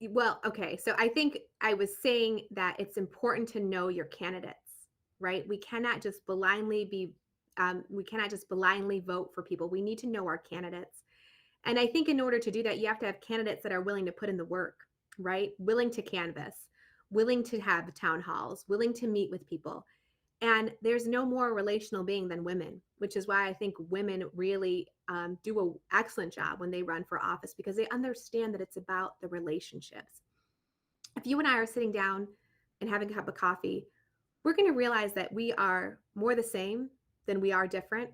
Well, okay. So I think I was saying that it's important to know your candidates, right? We cannot just blindly vote for people. We need to know our candidates. And I think in order to do that, you have to have candidates that are willing to put in the work, right? Willing to canvass, willing to have town halls, willing to meet with people. And there's no more relational being than women, which is why I think women really do an excellent job when they run for office, because they understand that it's about the relationships. If you and I are sitting down and having a cup of coffee, we're going to realize that we are more the same than we are different,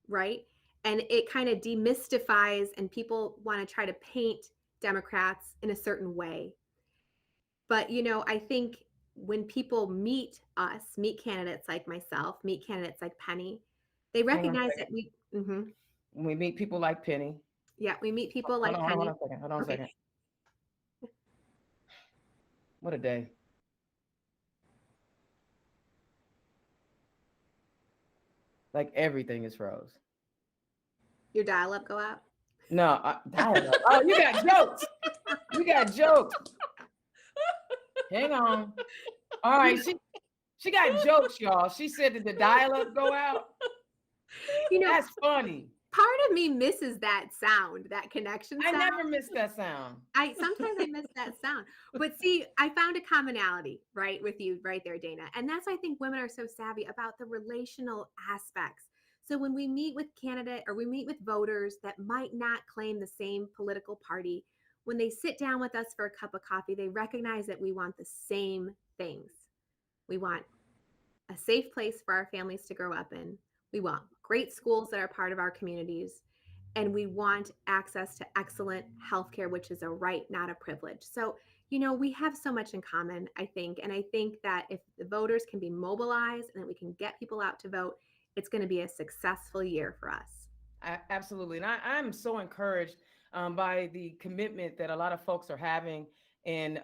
right? And it kind of demystifies, and people want to try to paint Democrats in a certain way. But, I think when people meet candidates like myself, meet candidates like Penny, they recognize that when we meet people like Penny. Yeah, we meet people like Penny. Hold on a second. What a day. Like everything is froze. Your dial-up go out? No, dial-up. Oh, you got jokes. You got jokes. Hang on. All right, she got jokes, y'all. She said that the dial-up go out. That's funny. Part of me misses that sound, that connection sound. I never miss that sound. Sometimes I miss that sound. But see, I found a commonality, right, with you right there, Dana. And that's why I think women are so savvy about the relational aspects. So when we meet with we meet with voters that might not claim the same political party, when they sit down with us for a cup of coffee, they recognize that we want the same things. We want a safe place for our families to grow up in. We want great schools that are part of our communities. And we want access to excellent healthcare, which is a right, not a privilege. So, we have so much in common, I think. And I think that if the voters can be mobilized and that we can get people out to vote, it's going to be a successful year for us. Absolutely. And I'm so encouraged by the commitment that a lot of folks are having in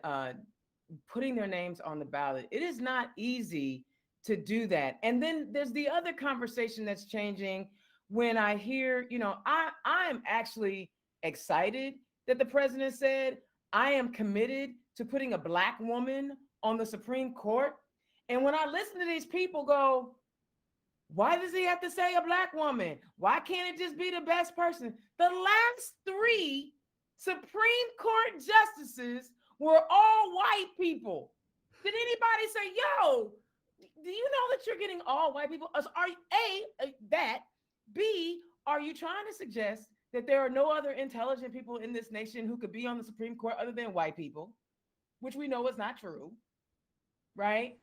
putting their names on the ballot. It is not easy to do that. And then there's the other conversation that's changing when I hear, I'm actually excited that the president said, I am committed to putting a Black woman on the Supreme Court. And when I listen to these people go, why does he have to say a Black woman? Why can't it just be the best person? The last 3 Supreme Court justices were all white people. Did anybody say, yo, do you know that you're getting all white people? Are that? B, are you trying to suggest that there are no other intelligent people in this nation who could be on the Supreme Court other than white people, which we know is not true, right?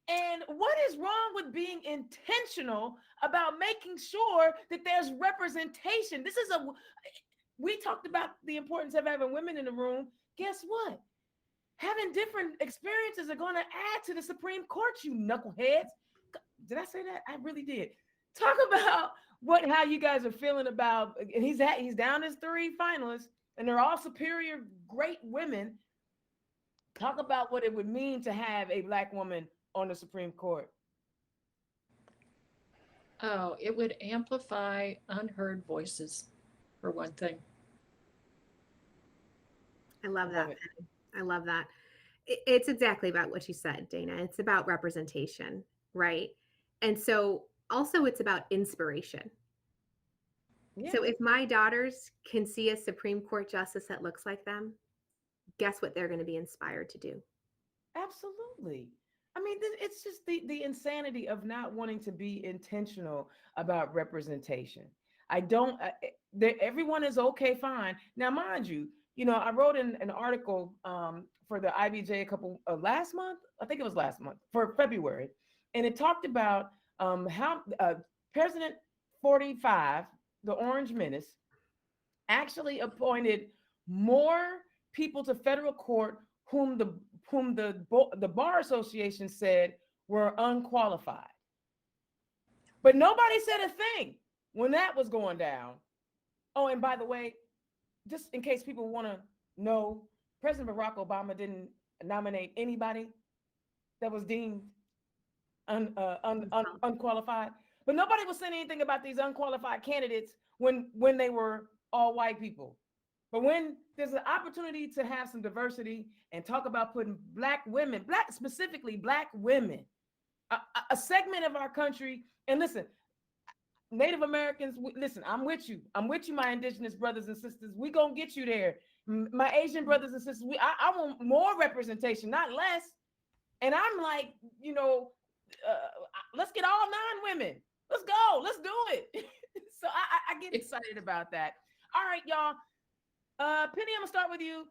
And what is wrong with being intentional about making sure that there's representation? We talked about the importance of having women in the room. Guess what? Having different experiences are going to add to the Supreme Court, you knuckleheads. Did I say that? I really did. Talk about how you guys are feeling about, and he's down as 3 finalists, and they're all superior, great women. Talk about what it would mean to have a Black woman on the Supreme Court. Oh, it would amplify unheard voices, for one thing. I love that. I love that. It's exactly about what you said, Dana. It's about representation, right? And so also it's about inspiration. Yeah. So if my daughters can see a Supreme Court justice that looks like them, guess what they're going to be inspired to do? Absolutely. I mean, it's just the insanity of not wanting to be intentional about representation. Everyone is okay, fine. Now, mind you, I wrote an article for the IBJ last month. I think it was last month, for February. And it talked about how President 45, the Orange Menace, actually appointed more people to federal court whom whom the Bar Association said were unqualified. But nobody said a thing when that was going down. Oh, and by the way, just in case people want to know, President Barack Obama didn't nominate anybody that was deemed unqualified. But nobody was saying anything about these unqualified candidates when they were all white people. But when there's an opportunity to have some diversity and talk about putting specifically black women, a segment of our country, and listen, Native Americans, listen, I'm with you, my indigenous brothers and sisters. We gonna get you there. My Asian brothers and sisters, I want more representation, not less. And I'm like, let's get all 9 women. Let's go. Let's do it. So I get excited about that. All right, y'all. Penny, I'm gonna start with you.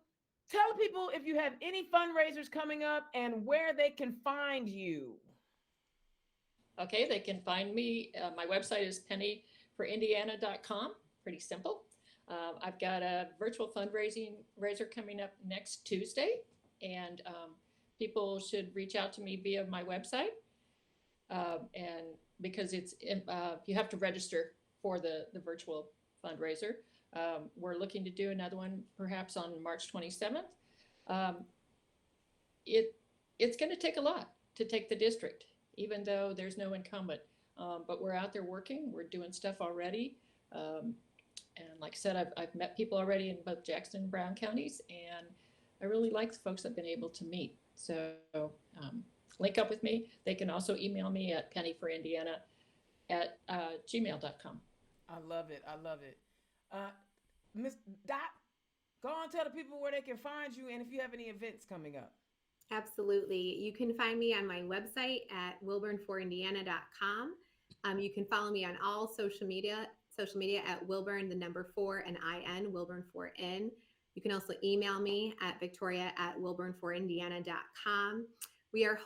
Tell people if you have any fundraisers coming up and where they can find you. Okay, they can find me. My website is pennyforindiana.com. Pretty simple. I've got a virtual fundraiser coming up next Tuesday, and people should reach out to me via my website. And because you have to register for the virtual fundraiser. We're looking to do another one perhaps on March 27th. It's going to take a lot to take the district, even though there's no incumbent. But we're out there working. We're doing stuff already. And like I said, I've met people already in both Jackson and Brown counties, and I really like the folks I've been able to meet. So link up with me. They can also email me at pennyforindiana@gmail.com. I love it. Miss Dot, go on and tell the people where they can find you and if you have any events coming up. Absolutely. You can find me on my website at wilburnforindiana.com. You can follow me on all social media at Wilburn, the number 4 and IN, Wilburn4N. You can also email me at victoria@wilburnforindiana.com. We are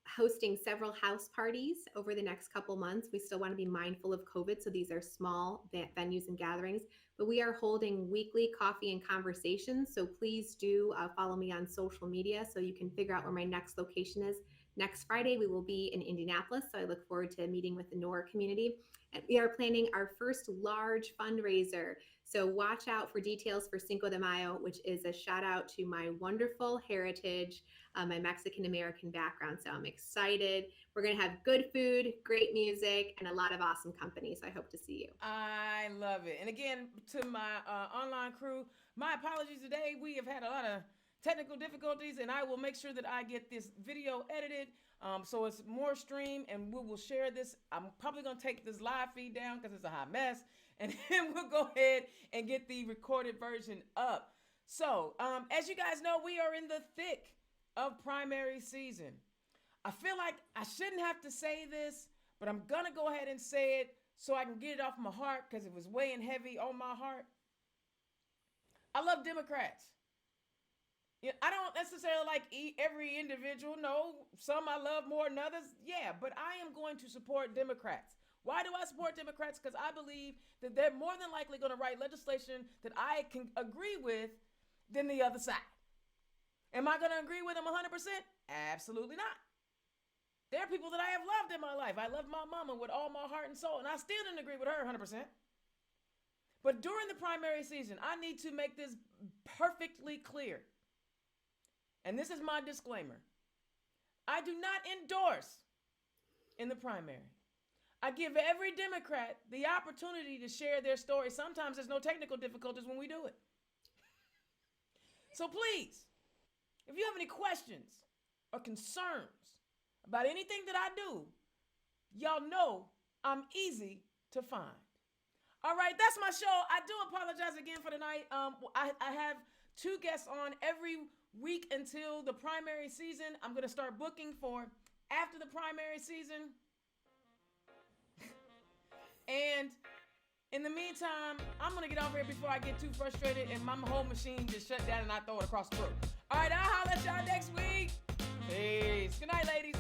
hosting several house parties over the next couple months. We still want to be mindful of COVID, so these are small venues and gatherings, but we are holding weekly coffee and conversations. So please do follow me on social media so you can figure out where my next location is. Next Friday, we will be in Indianapolis, so I look forward to meeting with the NORA community. And we are planning our first large fundraiser. So watch out for details for Cinco de Mayo, which is a shout out to my wonderful heritage, my Mexican-American background. So I'm excited. We're going to have good food, great music, and a lot of awesome company. So I hope to see you. I love it. And again, to my online crew, my apologies today. We have had a lot of technical difficulties, and I will make sure that I get this video edited so it's more streamed, and we will share this. I'm probably going to take this live feed down because it's a hot mess, and then we'll go ahead and get the recorded version up. So as you guys know, we are in the thick of primary season. I feel like I shouldn't have to say this, but I'm going to go ahead and say it so I can get it off my heart because it was weighing heavy on my heart. I love Democrats. I don't necessarily like every individual. No, some I love more than others. Yeah, but I am going to support Democrats. Why do I support Democrats? Because I believe that they're more than likely going to write legislation that I can agree with than the other side. Am I going to agree with them 100%? Absolutely not. There are people that I have loved in my life. I love my mama with all my heart and soul, and I still didn't agree with her 100%. But during the primary season, I need to make this perfectly clear. And this is my disclaimer. I do not endorse in the primary. I give every Democrat the opportunity to share their story. Sometimes there's no technical difficulties when we do it. So please, if you have any questions or concerns about anything that I do, y'all know I'm easy to find. All right, that's my show. I do apologize again for tonight. I have 2 guests on every week until the primary season. I'm going to start booking for after the primary season. And in the meantime, I'm going to get off here before I get too frustrated and my whole machine just shut down and I throw it across the room. All right, I'll holler at y'all next week. Peace. Good night, ladies.